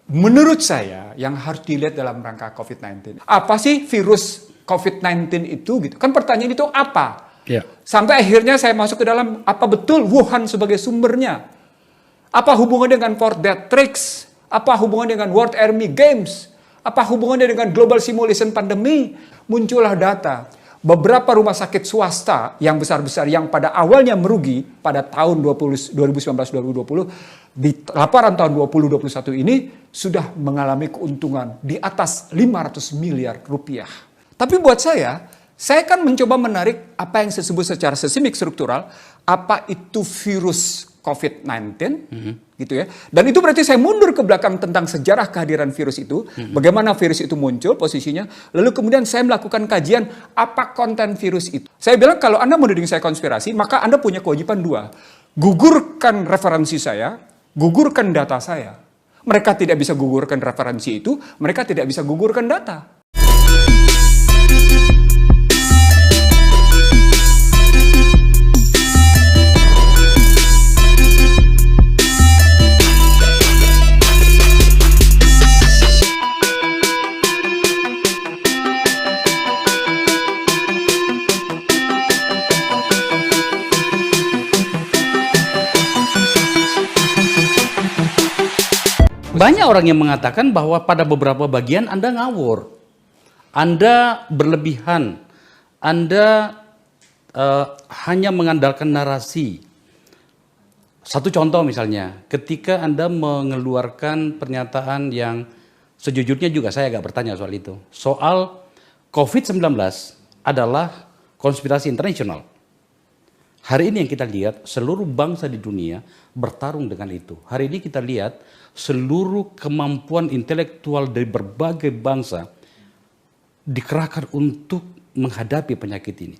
Menurut saya yang harus dilihat dalam rangka COVID-19, apa sih virus COVID-19 itu gitu? Kan pertanyaan itu apa? Ya. Sampai akhirnya saya masuk ke dalam apa betul Wuhan sebagai sumbernya? Apa hubungannya dengan Fort Detrick Tricks? Apa hubungannya dengan World Army Games? Apa hubungannya dengan Global Simulation Pandemi? Muncullah data. Beberapa rumah sakit swasta yang besar-besar yang pada awalnya merugi pada tahun 2019-2020 di laporan tahun 2021 ini sudah mengalami keuntungan di atas 500 miliar rupiah. Tapi buat saya kan mencoba menarik apa yang saya sebut secara sistemik struktural, apa itu virus COVID-19, gitu ya. Dan itu berarti saya mundur ke belakang tentang sejarah kehadiran virus itu, bagaimana virus itu muncul posisinya, lalu kemudian saya melakukan kajian apa konten virus itu. Saya bilang kalau Anda menuding saya konspirasi, maka Anda punya kewajiban dua. Gugurkan referensi saya, gugurkan data saya. Mereka tidak bisa gugurkan referensi itu, mereka tidak bisa gugurkan data. Banyak orang yang mengatakan bahwa pada beberapa bagian Anda ngawur, Anda berlebihan, Anda hanya mengandalkan narasi. Satu contoh misalnya, ketika Anda mengeluarkan pernyataan yang sejujurnya juga saya agak bertanya soal itu. Soal COVID-19 adalah konspirasi internasional. Hari ini yang kita lihat, seluruh bangsa di dunia bertarung dengan itu. Hari ini kita lihat seluruh kemampuan intelektual dari berbagai bangsa dikerahkan untuk menghadapi penyakit ini.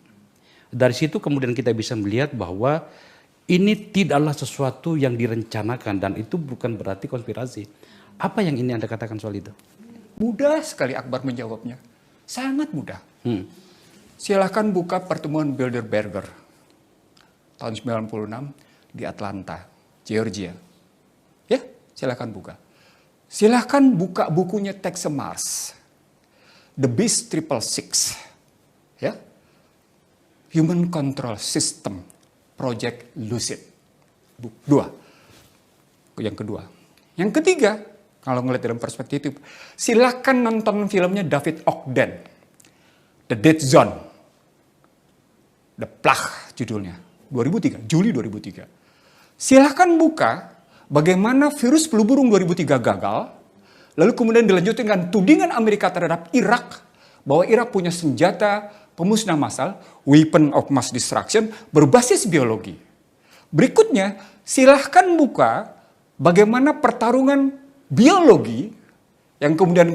Dari situ kemudian kita bisa melihat bahwa ini tidaklah sesuatu yang direncanakan dan itu bukan berarti konspirasi. Apa yang ini Anda katakan soal itu? Mudah sekali Akbar menjawabnya. Sangat mudah. Silahkan buka pertemuan Bilderberger tahun 96 di Atlanta, Georgia. Ya, silahkan buka. Silahkan buka bukunya Texe Mars, The Beast 666. Ya. Human Control System, Project Lucid. Dua. Yang kedua. Yang ketiga, kalau ngelihat dalam perspektif, silahkan nonton filmnya David Ogden, The Dead Zone. The Plague judulnya. 2003, Juli 2003. Silahkan buka bagaimana virus flu burung 2003 gagal, lalu kemudian dilanjutkan dengan tudingan Amerika terhadap Irak, bahwa Irak punya senjata pemusnah massal, weapon of mass destruction, berbasis biologi. Berikutnya, silahkan buka bagaimana pertarungan biologi yang kemudian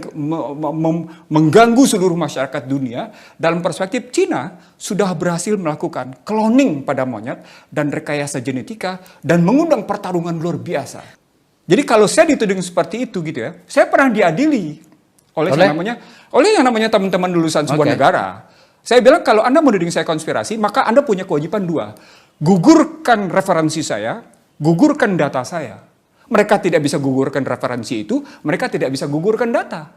mengganggu seluruh masyarakat dunia. Dalam perspektif Cina sudah berhasil melakukan cloning pada monyet dan rekayasa genetika dan mengundang pertarungan luar biasa. Jadi kalau saya dituding seperti itu gitu ya, saya pernah diadili oleh yang namanya teman-teman lulusan sebuah negara. Saya bilang kalau Anda menuding saya konspirasi, maka Anda punya kewajiban dua. Gugurkan referensi saya, gugurkan data saya. Mereka tidak bisa gugurkan referensi itu, mereka tidak bisa gugurkan data.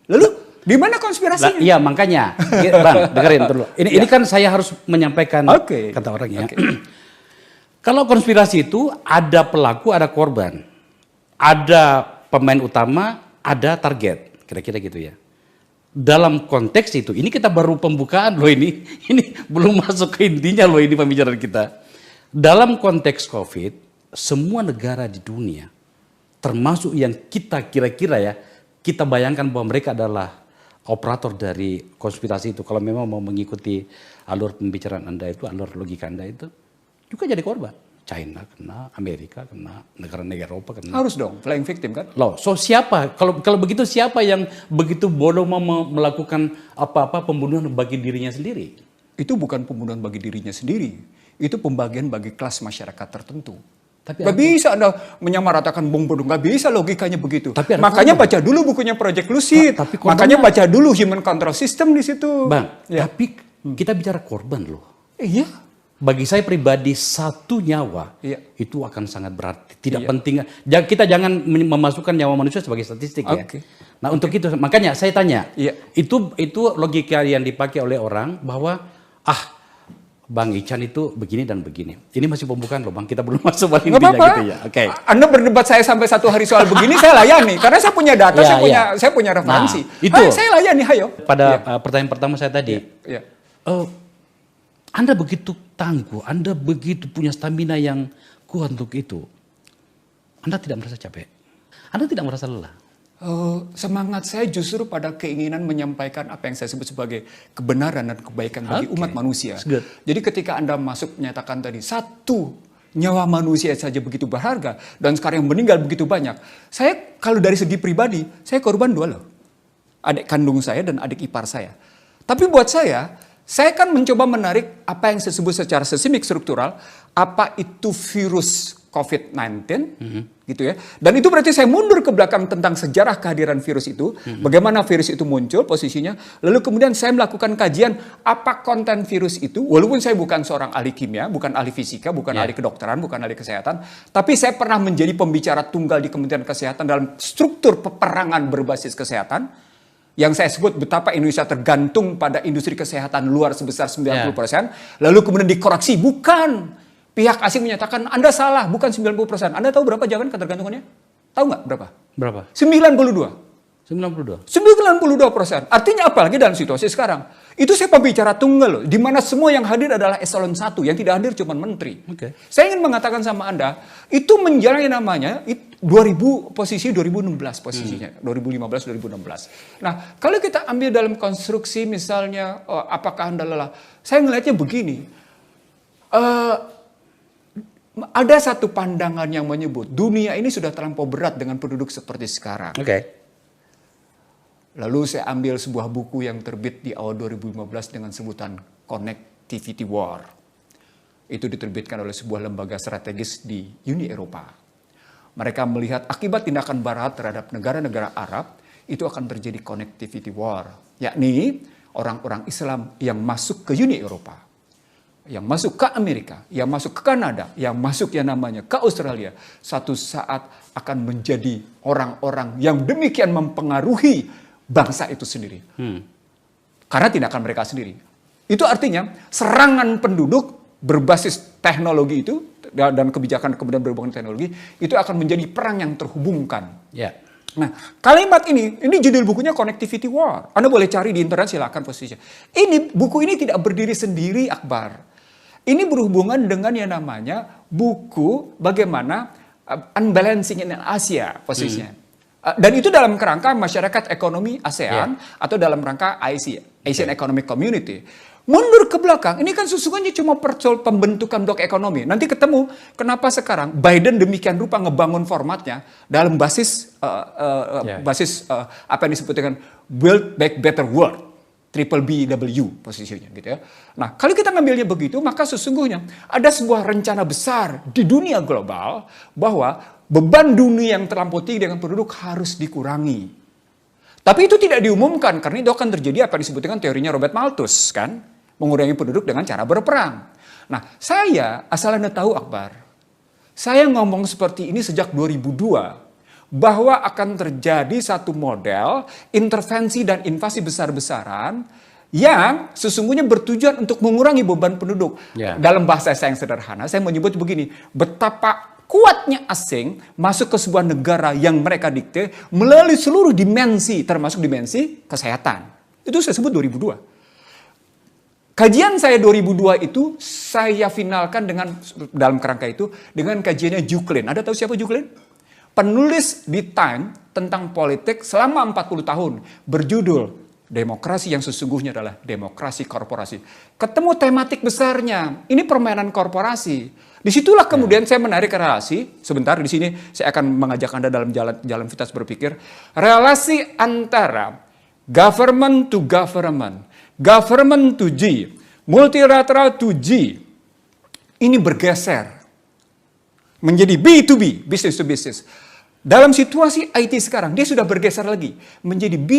Lalu di mana konspirasinya? Iya makanya, Bang, dengerin dulu. Ini kan saya harus menyampaikan kata orang ya. Kalau konspirasi itu ada pelaku, ada korban, ada pemain utama, ada target, kira-kira gitu ya. Dalam konteks itu, ini kita baru pembukaan loh ini belum masuk ke intinya loh ini pembicaraan kita. Dalam konteks COVID, semua negara di dunia, termasuk yang kita kira-kira ya, kita bayangkan bahwa mereka adalah operator dari konspirasi itu. Kalau memang mau mengikuti alur pembicaraan Anda itu, alur logika Anda itu, juga jadi korban. China kena, Amerika kena, negara-negara Eropa kena. Harus dong, flying victim kan? Loh, so siapa? Kalau begitu siapa yang begitu bodoh mau melakukan apa-apa pembunuhan bagi dirinya sendiri? Itu bukan pembunuhan bagi dirinya sendiri. Itu pembagian bagi kelas masyarakat tertentu. Tapi gak bisa Anda menyamaratakan bom bodoh, gak bisa logikanya begitu. Makanya baca dulu bukunya Project Lucid. Makanya baca dulu Human Control System di situ. Bang, tapi kita bicara korban loh. Iya. bagi saya pribadi satu nyawa Iya. itu akan sangat berarti. Tidak penting. Kita jangan memasukkan nyawa manusia sebagai statistik ya. Oke. Nah untuk itu makanya saya tanya. Iya. Itu logika yang dipakai oleh orang bahwa Bang Ican itu begini dan begini. Ini masih pembukaan loh Bang. Kita belum masuk paling Nggak apa-apa. gitu ya. Oke. Anda berdebat saya sampai 1 hari soal begini, saya layani. Karena saya punya data, saya punya referensi. Nah, itu. Saya layani, ayo. Pada pertanyaan pertama saya tadi. Iya. Anda begitu tangguh, Anda begitu punya stamina yang kuat untuk itu. Anda tidak merasa capek. Anda tidak merasa lelah. Semangat saya justru pada keinginan menyampaikan apa yang saya sebut sebagai kebenaran dan kebaikan bagi umat manusia. Jadi ketika Anda masuk menyatakan tadi, satu nyawa manusia saja begitu berharga, dan sekarang yang meninggal begitu banyak. Saya kalau dari segi pribadi, saya korban 2 loh. Adik kandung saya dan adik ipar saya. Tapi buat saya kan mencoba menarik apa yang saya sebut secara sistemik struktural, apa itu virus COVID-19, gitu ya. Dan itu berarti saya mundur ke belakang tentang sejarah kehadiran virus itu, bagaimana virus itu muncul posisinya, lalu kemudian saya melakukan kajian apa konten virus itu, walaupun saya bukan seorang ahli kimia, bukan ahli fisika, bukan ahli kedokteran, bukan ahli kesehatan, tapi saya pernah menjadi pembicara tunggal di Kementerian Kesehatan dalam struktur peperangan berbasis kesehatan, yang saya sebut betapa Indonesia tergantung pada industri kesehatan luar sebesar 90%, lalu kemudian dikoreksi, bukan. Pihak asing menyatakan Anda salah, bukan 90%. Anda tahu berapa jangan ketergantungannya? Tahu nggak berapa? Berapa? 92. 92. 92%. Artinya apa lagi dalam situasi sekarang? Itu saya pembicara tunggal loh, di mana semua yang hadir adalah eselon 1, yang tidak hadir cuma menteri. Saya ingin mengatakan sama Anda, itu menjalani namanya 2000 posisi 2016 posisinya, 2015-2016. Nah, kalau kita ambil dalam konstruksi misalnya, apakah Anda lelah? Saya ngelihatnya begini, ada satu pandangan yang menyebut dunia ini sudah terlampau berat dengan penduduk seperti sekarang. Lalu saya ambil sebuah buku yang terbit di awal 2015 dengan sebutan Connectivity War. Itu diterbitkan oleh sebuah lembaga strategis di Uni Eropa. Mereka melihat akibat tindakan Barat terhadap negara-negara Arab, itu akan terjadi Connectivity War. Yakni orang-orang Islam yang masuk ke Uni Eropa, yang masuk ke Amerika, yang masuk ke Kanada, yang masuk yang namanya ke Australia, satu saat akan menjadi orang-orang yang demikian mempengaruhi bangsa itu sendiri. Karena tindakan mereka sendiri. Itu artinya serangan penduduk berbasis teknologi itu dan kebijakan kemudian berhubungan teknologi itu akan menjadi perang yang terhubungkan. Nah, kalimat ini judul bukunya Connectivity War. Anda boleh cari di internet, silakan posisinya. Buku ini tidak berdiri sendiri, Akbar. Ini berhubungan dengan yang namanya buku bagaimana unbalancing in Asia posisinya. Dan itu dalam kerangka masyarakat ekonomi ASEAN atau dalam rangka Asian Economic Community. Mundur ke belakang, ini kan sesungguhnya cuma pembentukan blok ekonomi. Nanti ketemu kenapa sekarang Biden demikian rupa ngebangun formatnya dalam basis apa yang disebut dengan Build Back Better World. BBW posisinya gitu ya. Nah, kalau kita ngambilnya begitu, maka sesungguhnya ada sebuah rencana besar di dunia global bahwa beban dunia yang terlampau tinggi dengan penduduk harus dikurangi. Tapi itu tidak diumumkan karena itu akan terjadi apa yang disebut dengan teorinya Robert Malthus kan, mengurangi penduduk dengan cara berperang. Nah, saya asal Anda tahu Akbar, saya ngomong seperti ini sejak 2002. Bahwa akan terjadi satu model intervensi dan invasi besar-besaran yang sesungguhnya bertujuan untuk mengurangi beban penduduk. Dalam bahasa saya yang sederhana, saya menyebut begini, betapa kuatnya asing masuk ke sebuah negara yang mereka dikte melalui seluruh dimensi, termasuk dimensi kesehatan. Itu saya sebut 2002. Kajian saya 2002 itu saya finalkan dalam kerangka itu dengan kajiannya Juklin. Ada tahu siapa Juklin? Penulis di Time tentang politik selama 40 tahun berjudul Demokrasi yang sesungguhnya adalah demokrasi korporasi. Ketemu tematik besarnya, ini permainan korporasi. Disitulah kemudian saya menarik relasi, sebentar di sini saya akan mengajak Anda dalam jalan Vitas berpikir, relasi antara government to government, government to G, multilateral to G, ini bergeser menjadi B to B, business to business. Dalam situasi IT sekarang, dia sudah bergeser lagi menjadi B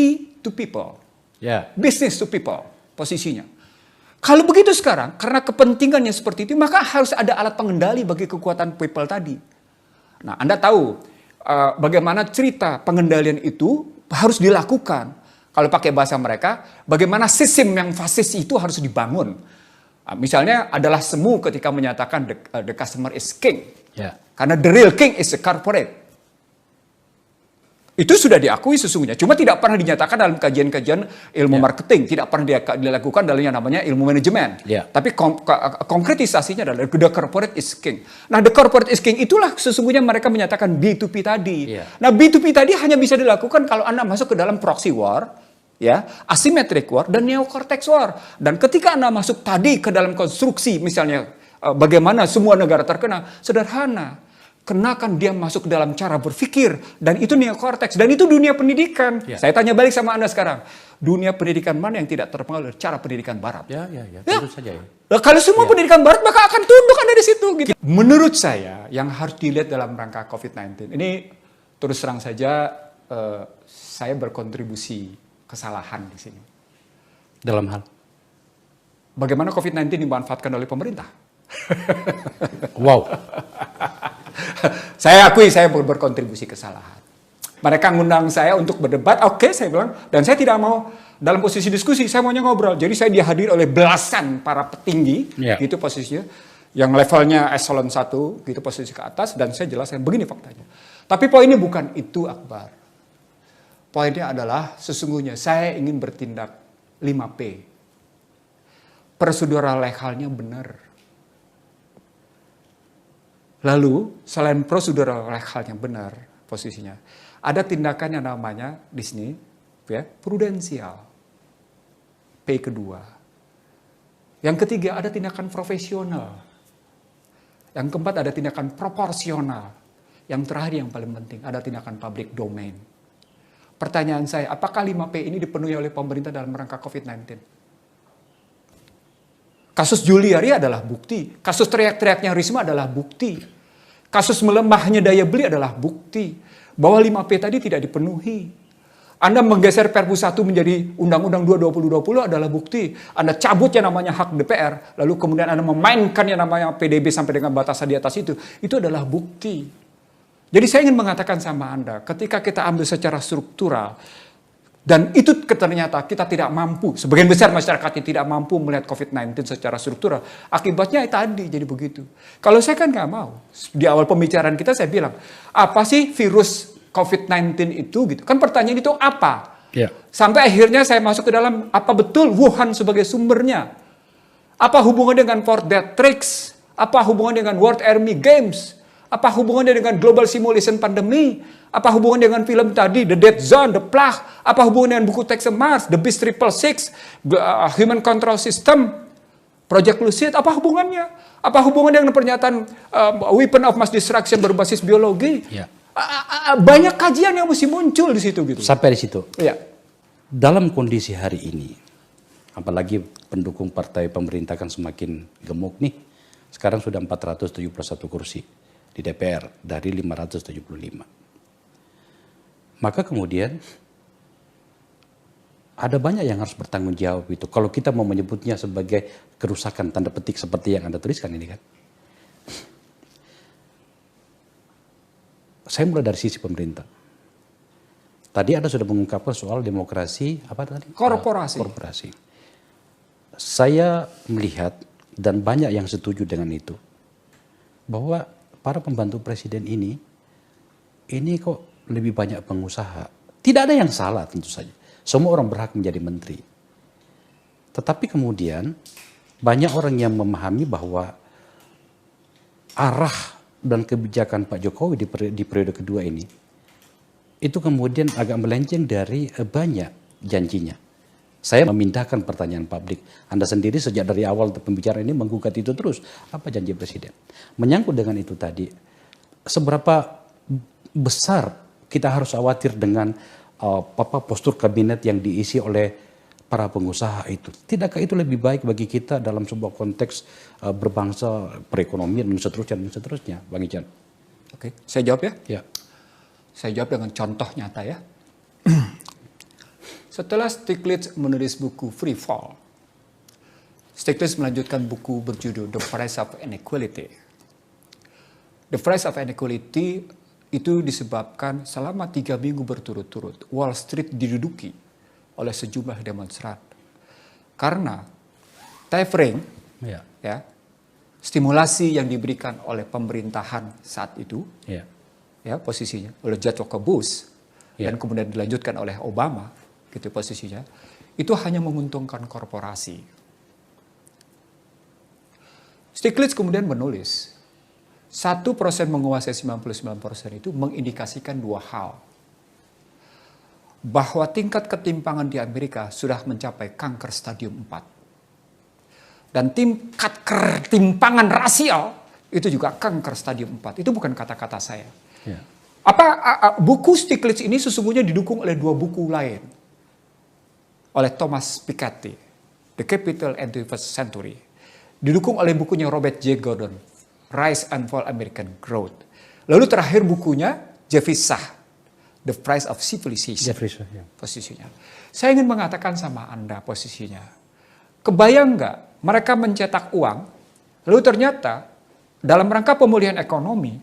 to people, business to people posisinya. Kalau begitu sekarang, karena kepentingannya seperti itu, maka harus ada alat pengendali bagi kekuatan people tadi. Nah, Anda tahu bagaimana cerita pengendalian itu harus dilakukan. Kalau pakai bahasa mereka, bagaimana sistem yang fasis itu harus dibangun. Misalnya adalah semu ketika menyatakan the customer is king. Ya. Karena the real king is the corporate. Itu sudah diakui sesungguhnya. Cuma tidak pernah dinyatakan dalam kajian-kajian ilmu marketing. Tidak pernah dilakukan dalam yang namanya ilmu manajemen. Tapi konkretisasinya adalah the corporate is king. Nah, the corporate is king itulah sesungguhnya mereka menyatakan B2P tadi. Nah, B2P tadi hanya bisa dilakukan kalau Anda masuk ke dalam proxy war, ya, asymmetric war, dan neocortex war. Dan ketika Anda masuk tadi ke dalam konstruksi, misalnya bagaimana semua negara terkena, sederhana. Kenakan dia masuk ke dalam cara berpikir, dan itu neokorteks, dan itu dunia pendidikan. Saya tanya balik sama Anda sekarang, dunia pendidikan mana yang tidak terpengaruh dari cara pendidikan Barat? Tentu saja ya. Nah, kalau semua pendidikan Barat, maka akan tunduk Anda di situ. Gitu. Menurut saya, yang harus dilihat dalam rangka COVID-19, ini terus terang saja, saya berkontribusi kesalahan di sini. Dalam hal? Bagaimana COVID-19 dimanfaatkan oleh pemerintah? Wow. Saya akui saya berkontribusi kesalahan. Mereka ngundang saya untuk berdebat, oke, saya bilang, dan saya tidak mau dalam posisi diskusi, saya maunya ngobrol. Jadi saya dihadiri oleh belasan para petinggi, gitu posisinya, yang levelnya eselon 1, gitu posisi ke atas, dan saya jelaskan begini faktanya. Tapi poinnya bukan itu, Akbar. Poinnya adalah sesungguhnya saya ingin bertindak 5P. Prosedural legalnya benar. Lalu, selain prosedural legal yang benar posisinya, ada tindakan yang namanya di sini, ya, prudensial. P kedua. Yang ketiga, ada tindakan profesional. Yang keempat, ada tindakan proporsional. Yang terakhir yang paling penting, ada tindakan public domain. Pertanyaan saya, apakah 5P ini dipenuhi oleh pemerintah dalam rangka COVID-19? Kasus Juliari adalah bukti. Kasus teriak-teriaknya Risma adalah bukti. Kasus melemahnya daya beli adalah bukti. Bahwa 5P tadi tidak dipenuhi. Anda menggeser Perpu 1 menjadi Undang-Undang 2 2020 adalah bukti. Anda cabut yang namanya hak DPR. Lalu kemudian Anda memainkan yang namanya PDB sampai dengan batasan di atas itu. Itu adalah bukti. Jadi saya ingin mengatakan sama Anda, ketika kita ambil secara struktural, dan itu ternyata kita tidak mampu, sebagian besar masyarakat yang tidak mampu melihat COVID-19 secara struktural. Akibatnya tadi jadi begitu. Kalau saya kan nggak mau. Di awal pembicaraan kita saya bilang, apa sih virus COVID-19 itu? Gitu. Kan pertanyaan itu apa? Sampai akhirnya saya masuk ke dalam, apa betul Wuhan sebagai sumbernya? Apa hubungannya dengan Fort Detrick Tricks? Apa hubungannya dengan World Army Games? Apa hubungannya dengan global simulation pandemi? Apa hubungannya dengan film tadi, The Dead Zone, The Plague? Apa hubungannya dengan buku teks Mars, The Beast 666, Human Control System, Project Lucid? Apa hubungannya? Apa hubungannya dengan pernyataan Weapon of Mass Destruction berbasis biologi? Banyak kajian yang mesti muncul di situ. Gitu. Sampai di situ. Ya. Dalam kondisi hari ini, apalagi pendukung partai pemerintah kan semakin gemuk nih. Sekarang sudah 471 kursi di DPR dari 575. Maka kemudian ada banyak yang harus bertanggung jawab itu. Kalau kita mau menyebutnya sebagai kerusakan tanda petik seperti yang Anda tuliskan ini kan. Saya mulai dari sisi pemerintah. Tadi Anda sudah mengungkapkan soal demokrasi apa tadi? Korporasi. Saya melihat dan banyak yang setuju dengan itu. Bahwa para pembantu presiden ini kok lebih banyak pengusaha. Tidak ada yang salah tentu saja. Semua orang berhak menjadi menteri. Tetapi kemudian banyak orang yang memahami bahwa arah dan kebijakan Pak Jokowi di periode kedua ini itu kemudian agak melenceng dari banyak janjinya. Saya memindahkan pertanyaan publik. Anda sendiri sejak dari awal pembicaraan ini menggugat itu terus. Apa janji presiden? Menyangkut dengan itu tadi, seberapa besar kita harus khawatir dengan postur kabinet yang diisi oleh para pengusaha itu. Tidakkah itu lebih baik bagi kita dalam sebuah konteks berbangsa, perekonomian, dan seterusnya, Bang Ican? Oke, saya jawab ya? Ya. Saya jawab dengan contoh nyata ya. Setelah Stiglitz menulis buku Free Fall, Stiglitz melanjutkan buku berjudul The Price of Inequality. The Price of Inequality itu disebabkan selama 3 minggu berturut-turut Wall Street diduduki oleh sejumlah demonstran. Karena tapering, ya, stimulasi yang diberikan oleh pemerintahan saat itu, ya posisinya oleh George Walker Bush, dan kemudian dilanjutkan oleh Obama, gitu posisinya, itu hanya menguntungkan korporasi. Stiglitz kemudian menulis, 1% menguasai 99% itu mengindikasikan 2 hal. Bahwa tingkat ketimpangan di Amerika sudah mencapai kanker stadium 4. Dan tingkat ketimpangan rasial itu juga kanker stadium 4. Itu bukan kata-kata saya. Buku Stiglitz ini sesungguhnya didukung oleh 2 buku lain. Oleh Thomas Piketty, The Capital and the 21st Century. Didukung oleh bukunya Robert J. Gordon, Rise and Fall American Growth. Lalu terakhir bukunya Jeffrey Sachs, The Price of Civilization. Posisinya. Saya ingin mengatakan sama Anda posisinya. Kebayang nggak mereka mencetak uang, lalu ternyata dalam rangka pemulihan ekonomi,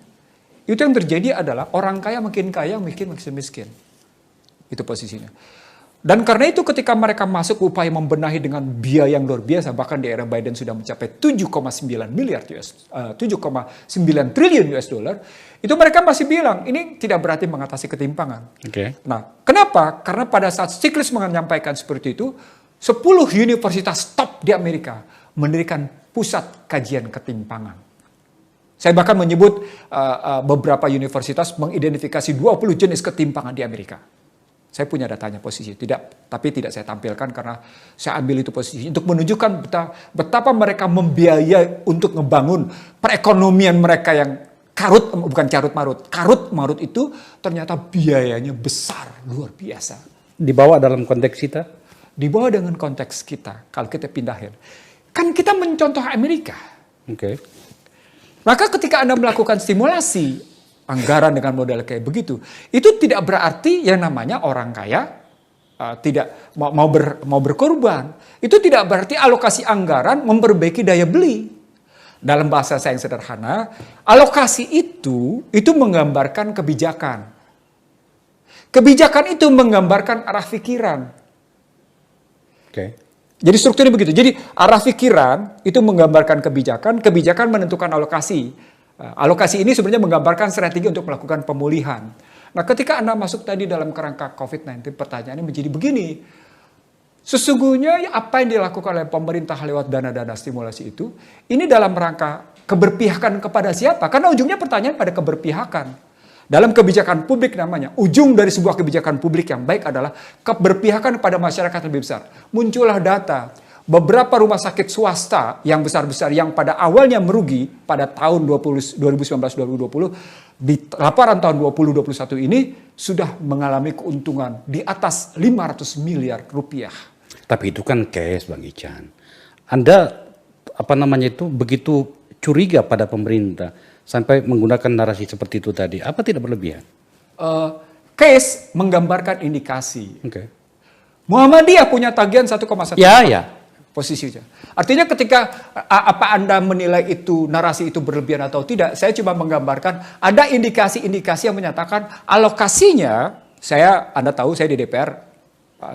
itu yang terjadi adalah orang kaya makin kaya, miskin makin miskin. Itu posisinya. Dan karena itu ketika mereka masuk upaya membenahi dengan biaya yang luar biasa, bahkan di era Biden sudah mencapai 7,9 triliun US dollar, itu mereka masih bilang ini tidak berarti mengatasi ketimpangan. Nah, kenapa? Karena pada saat Stiglitz menyampaikan seperti itu, 10 universitas top di Amerika mendirikan pusat kajian ketimpangan. Saya bahkan menyebut beberapa universitas mengidentifikasi 20 jenis ketimpangan di Amerika. Saya punya datanya posisi, tapi tidak saya tampilkan karena saya ambil itu posisi untuk menunjukkan betapa mereka membiayai untuk ngebangun perekonomian mereka yang karut marut itu ternyata biayanya besar, luar biasa. Dibawa dalam konteks kita? Dibawa dengan konteks kita, kalau kita pindahin. Kan kita mencontoh Amerika. Maka ketika Anda melakukan stimulasi, anggaran dengan modal kayak begitu, itu tidak berarti yang namanya orang kaya tidak mau berkorban. Itu tidak berarti alokasi anggaran memperbaiki daya beli. Dalam bahasa saya yang sederhana, alokasi itu menggambarkan kebijakan. Kebijakan itu menggambarkan arah pikiran. Jadi strukturnya begitu. Jadi arah pikiran itu menggambarkan kebijakan, kebijakan menentukan alokasi. Alokasi ini sebenarnya menggambarkan strategi untuk melakukan pemulihan. Nah, ketika Anda masuk tadi dalam kerangka COVID-19, pertanyaannya menjadi begini. Sesungguhnya apa yang dilakukan oleh pemerintah lewat dana-dana stimulasi itu, ini dalam rangka keberpihakan kepada siapa? Karena ujungnya pertanyaan pada keberpihakan. Dalam kebijakan publik namanya, ujung dari sebuah kebijakan publik yang baik adalah keberpihakan kepada masyarakat lebih besar. Muncullah data. Beberapa rumah sakit swasta yang besar-besar yang pada awalnya merugi pada tahun 2019-2020, di laporan tahun 2021 ini sudah mengalami keuntungan di atas 500 miliar rupiah. Tapi itu kan cash, Bang Ican. Anda begitu curiga pada pemerintah sampai menggunakan narasi seperti itu tadi. Apa tidak berlebihan? Case menggambarkan indikasi. Muhammadiyah punya tagihan 1,1 juta. Posisinya. Artinya ketika apa Anda menilai itu narasi itu berlebihan atau tidak, saya cuma menggambarkan ada indikasi-indikasi yang menyatakan alokasinya, Anda tahu saya di DPR,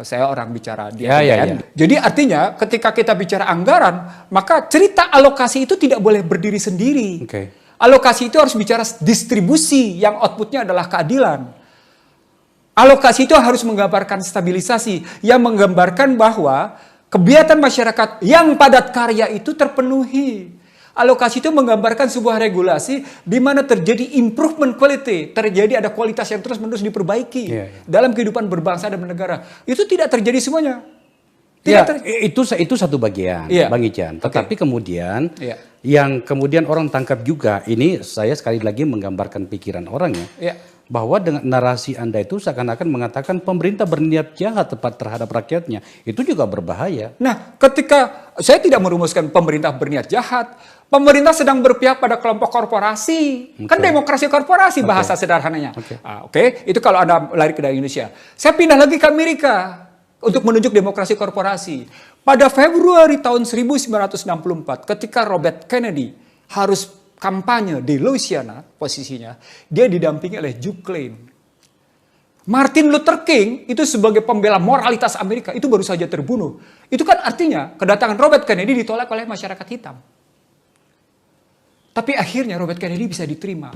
saya orang bicara di APBN. Jadi artinya ketika kita bicara anggaran, maka cerita alokasi itu tidak boleh berdiri sendiri. Alokasi itu harus bicara distribusi yang outputnya adalah keadilan. Alokasi itu harus menggambarkan stabilisasi yang menggambarkan bahwa kegiatan masyarakat yang padat karya itu terpenuhi. Alokasi itu menggambarkan sebuah regulasi di mana terjadi improvement quality, terjadi ada kualitas yang terus-menerus diperbaiki dalam kehidupan berbangsa dan bernegara. Itu tidak terjadi semuanya. Itu satu bagian, Bang Ican. Tetapi kemudian yang kemudian orang tangkap juga, ini saya sekali lagi menggambarkan pikiran orang bahwa dengan narasi Anda itu seakan-akan mengatakan pemerintah berniat jahat tepat terhadap rakyatnya. Itu juga berbahaya. Nah, ketika saya tidak merumuskan pemerintah berniat jahat, pemerintah sedang berpihak pada kelompok korporasi. Kan demokrasi korporasi bahasa sederhananya. Itu kalau Anda lari ke Indonesia. Saya pindah lagi ke Amerika. untuk menunjuk demokrasi korporasi. Pada Februari tahun 1964, ketika Robert Kennedy harus kampanye di Louisiana, posisinya, dia didampingi oleh Hugh Klein. Martin Luther King itu sebagai pembela moralitas Amerika itu baru saja terbunuh. Itu kan artinya kedatangan Robert Kennedy ditolak oleh masyarakat hitam. Tapi akhirnya Robert Kennedy bisa diterima.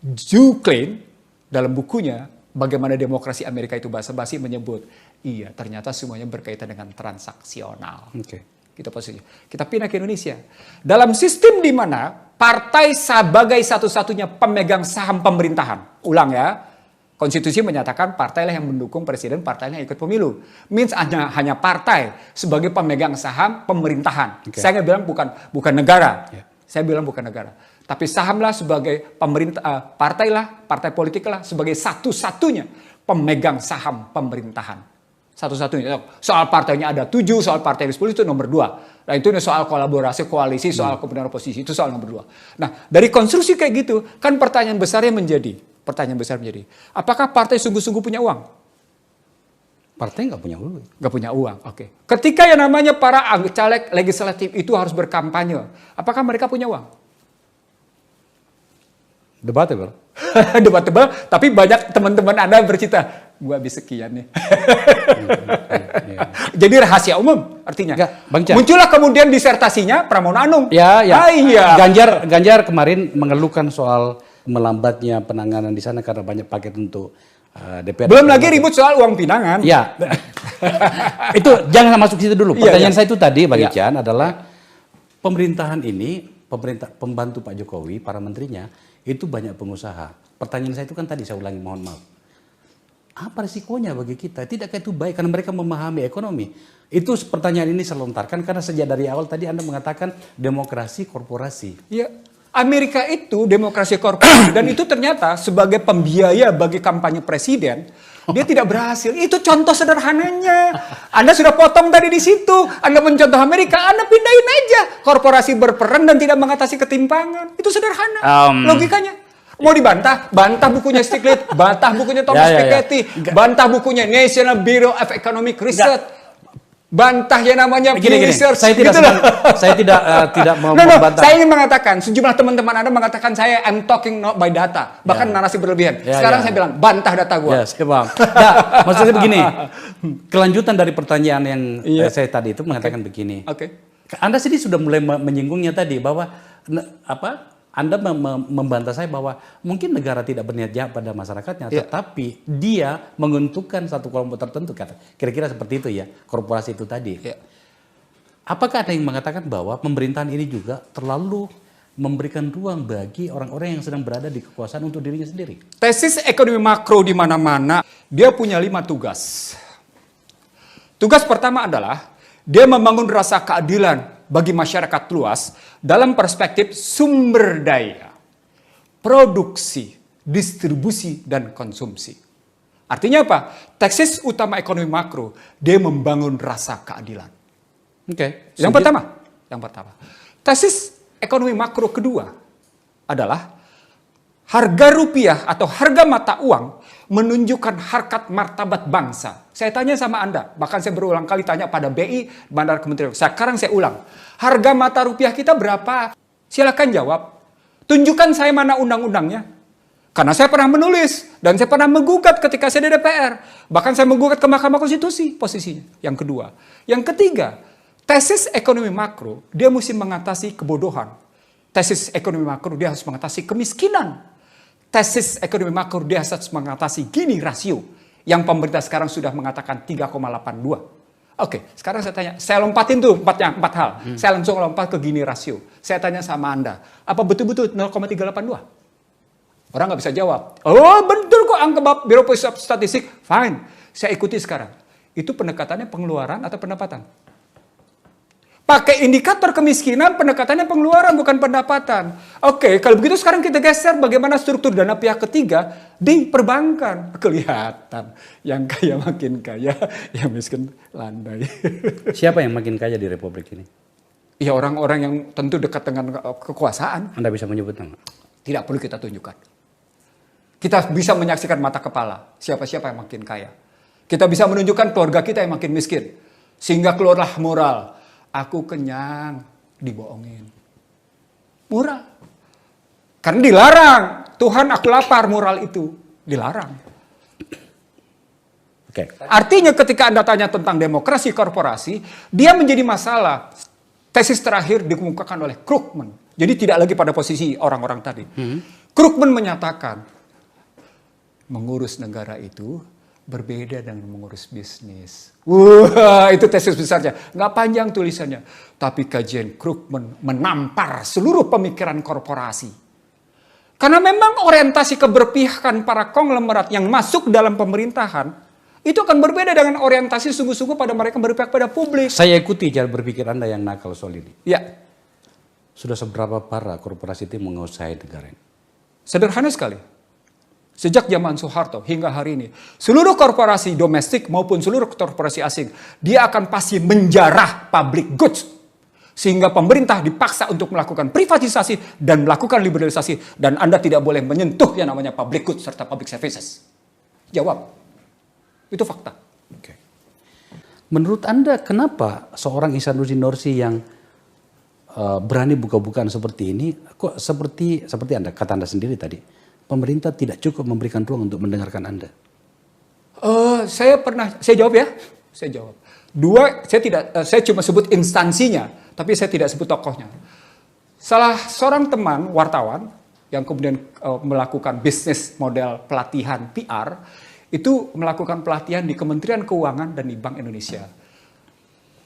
Hugh Klein dalam bukunya Bagaimana Demokrasi Amerika itu Basa-basi menyebut, iya ternyata semuanya berkaitan dengan transaksional. Kita posisi. Kita pindah ke Indonesia. Dalam sistem di mana partai sebagai satu-satunya pemegang saham pemerintahan. Ulang ya. Konstitusi menyatakan partailah yang mendukung presiden, partailah yang ikut pemilu. Means hanya partai sebagai pemegang saham pemerintahan. Saya nggak bilang bukan negara. Saya bilang bukan negara. Tapi sahamlah sebagai pemerintah, partai politik lah sebagai satu-satunya pemegang saham pemerintahan. Satu-satunya. Soal partainya ada 7, soal partai 10 itu nomor 2. Nah itu soal kolaborasi, koalisi, soal kebenaran oposisi itu soal nomor 2. Nah dari konstruksi kayak gitu, kan pertanyaan besar menjadi, apakah partai sungguh-sungguh punya uang? Partai nggak punya uang. Nggak punya uang, oke. Ketika yang namanya para caleg legislatif itu harus berkampanye, apakah mereka punya uang? Debatable. Debatable, tapi banyak teman-teman Anda bercita, gua habis sekian nih. Jadi rahasia umum artinya. Enggak, Bang Chan. Muncullah kemudian disertasinya Pramono Anung. Ya. Iya. Ganjar kemarin mengeluhkan soal melambatnya penanganan di sana karena banyak paket untuk DPR. Belum lagi ribut soal uang pinangan. Ya. Itu jangan masuk situ dulu. Pertanyaan saya itu tadi Bang Chan adalah pemerintahan ini, pembantu Pak Jokowi, para menterinya itu banyak pengusaha. Pertanyaan saya itu kan tadi saya ulangi, mohon maaf. Apa risikonya bagi kita? Tidakkah itu baik karena mereka memahami ekonomi? Itu pertanyaan ini saya lontarkan karena sejak dari awal tadi Anda mengatakan demokrasi korporasi. Iya. Amerika itu demokrasi korporasi dan itu ternyata sebagai pembiaya bagi kampanye presiden dia tidak berhasil. Itu contoh sederhananya. Anda sudah potong tadi di situ. Anda mencontoh Amerika, Anda pindahin aja. Korporasi berperan dan tidak mengatasi ketimpangan. Itu sederhana logikanya. Mau dibantah? Bantah bukunya Stiglitz, bantah bukunya Thomas Piketty, bantah bukunya National Bureau of Economic Research. Bantah yang namanya Pew Research. Saya tidak tidak mau membantah. Saya ingin mengatakan, sejumlah teman-teman Anda mengatakan saya I'm talking not by data, bahkan narasi berlebihan. Sekarang saya bilang bantah data gue. Ya, saya paham. Nah, maksud saya begini, kelanjutan dari pertanyaan yang saya tadi itu mengatakan begini. Anda sendiri sudah mulai menyinggungnya tadi bahwa Anda membantah saya bahwa mungkin negara tidak berniat jahat pada masyarakatnya, tetapi dia menguntungkan satu kelompok tertentu, kira-kira seperti itu ya, korporasi itu tadi. Apakah ada yang mengatakan bahwa pemerintahan ini juga terlalu memberikan ruang bagi orang-orang yang sedang berada di kekuasaan untuk dirinya sendiri? Tesis ekonomi makro di mana-mana, dia punya 5 tugas. Tugas pertama adalah dia membangun rasa keadilan bagi masyarakat luas dalam perspektif sumber daya, produksi, distribusi, dan konsumsi. Artinya apa? Tesis utama ekonomi makro, dia membangun rasa keadilan. Yang pertama. Tesis ekonomi makro kedua adalah harga rupiah atau harga mata uang menunjukkan harkat martabat bangsa. Saya tanya sama Anda, bahkan saya berulang kali tanya pada BI, Bandar Kementerian. Sekarang saya ulang, harga mata rupiah kita berapa? Silakan jawab. Tunjukkan saya mana undang-undangnya. Karena saya pernah menulis, dan saya pernah menggugat ketika saya di DPR. Bahkan saya menggugat ke Mahkamah Konstitusi posisinya. Yang kedua. Yang ketiga, tesis ekonomi makro, dia mesti mengatasi kebodohan. Tesis ekonomi makro, dia harus mengatasi kemiskinan. Tesis ekonomi makro dia harus mengatasi Gini rasio yang pemerintah sekarang sudah mengatakan 3,82. Oke, sekarang saya tanya, saya lompatin tuh 4 hal. Saya langsung lompat ke Gini rasio. Saya tanya sama Anda, apa betul-betul 0,382? Orang nggak bisa jawab. Oh betul kok angka Biro Pusat Statistik. Fine, saya ikuti sekarang. Itu pendekatannya pengeluaran atau pendapatan? Pakai indikator kemiskinan, pendekatannya pengeluaran bukan pendapatan. Oke, kalau begitu sekarang kita geser bagaimana struktur dana pihak ketiga di perbankan. Kelihatan, yang kaya makin kaya, yang miskin landai. Siapa yang makin kaya di Republik ini? Ya orang-orang yang tentu dekat dengan kekuasaan. Anda bisa menyebut nama? Tidak perlu kita tunjukkan. Kita bisa menyaksikan mata kepala siapa-siapa yang makin kaya. Kita bisa menunjukkan keluarga kita yang makin miskin. Sehingga keluarlah moral. Aku kenyang, dibohongin. Moral. Karena dilarang. Tuhan, aku lapar, moral itu. Dilarang. Oke. Artinya ketika Anda tanya tentang demokrasi korporasi, dia menjadi masalah. Tesis terakhir dikemukakan oleh Krugman. Jadi tidak lagi pada posisi orang-orang tadi. Krugman menyatakan, mengurus negara itu berbeda dengan mengurus bisnis. Wah, itu tesis besarnya. Nggak panjang tulisannya. Tapi kajian Krugman menampar seluruh pemikiran korporasi. Karena memang orientasi keberpihakan para konglomerat yang masuk dalam pemerintahan, itu akan berbeda dengan orientasi sungguh-sungguh pada mereka berpihak pada publik. Saya ikuti cara berpikir Anda yang nakal soal ini. Ya, Sudah seberapa parah korporasi itu menguasai negara ini? sederhana sekali. Sejak zaman Soeharto hingga hari ini, seluruh korporasi domestik maupun seluruh korporasi asing, dia akan pasti menjarah public goods. Sehingga pemerintah dipaksa untuk melakukan privatisasi dan melakukan liberalisasi. Dan Anda tidak boleh menyentuh yang namanya public goods serta public services. Jawab. Itu fakta. Oke. Menurut Anda kenapa seorang Ihsanuddin Nursi yang berani buka-bukaan seperti ini, kok seperti Anda, kata Anda sendiri tadi, pemerintah tidak cukup memberikan ruang untuk mendengarkan Anda? Saya jawab ya. Saya jawab. Saya cuma sebut instansinya, tapi saya tidak sebut tokohnya. Salah seorang teman wartawan yang kemudian melakukan bisnis model pelatihan PR, itu melakukan pelatihan di Kementerian Keuangan dan di Bank Indonesia.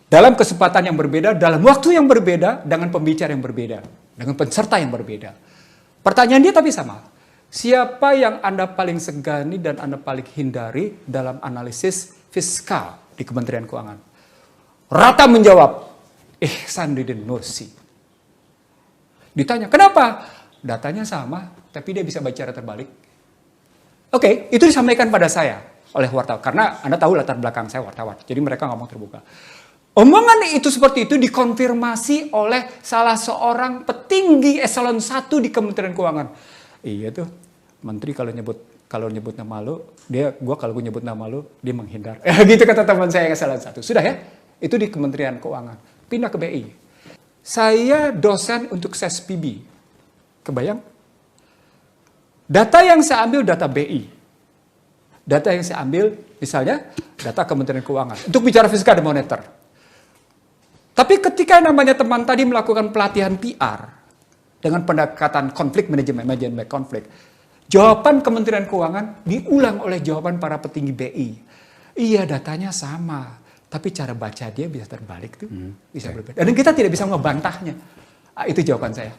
Dalam kesempatan yang berbeda, dalam waktu yang berbeda, dengan pembicara yang berbeda, dengan peserta yang berbeda. Pertanyaan dia tapi sama. Siapa yang Anda paling segani dan Anda paling hindari dalam analisis fiskal di Kementerian Keuangan? Rata menjawab, Ihsanuddin Nursi. Ditanya, kenapa? Datanya sama, tapi dia bisa baca terbalik. Oke, itu disampaikan pada saya oleh wartawan. Karena Anda tahu latar belakang saya wartawan. Jadi mereka ngomong terbuka. Omongan itu seperti itu dikonfirmasi oleh salah seorang petinggi eselon 1 di Kementerian Keuangan. Iya tuh, menteri kalau nyebut nama lu, gua kalau gue nyebut nama lu, dia menghindar. Gitu kata teman saya yang eselon 1. Sudah ya, itu di Kementerian Keuangan. Pindah ke BI. Saya dosen untuk SESPB. Kebayang? Data yang saya ambil data BI. Data yang saya ambil misalnya data Kementerian Keuangan. Untuk bicara fiskal dan moneter. Tapi ketika namanya teman tadi melakukan pelatihan PR dengan pendekatan konflik manajemen konflik, jawaban Kementerian Keuangan diulang oleh jawaban para petinggi BI. Iya, datanya sama, tapi cara baca dia bisa terbalik tuh, bisa berbeda. Dan kita tidak bisa membantahnya. Itu jawaban saya.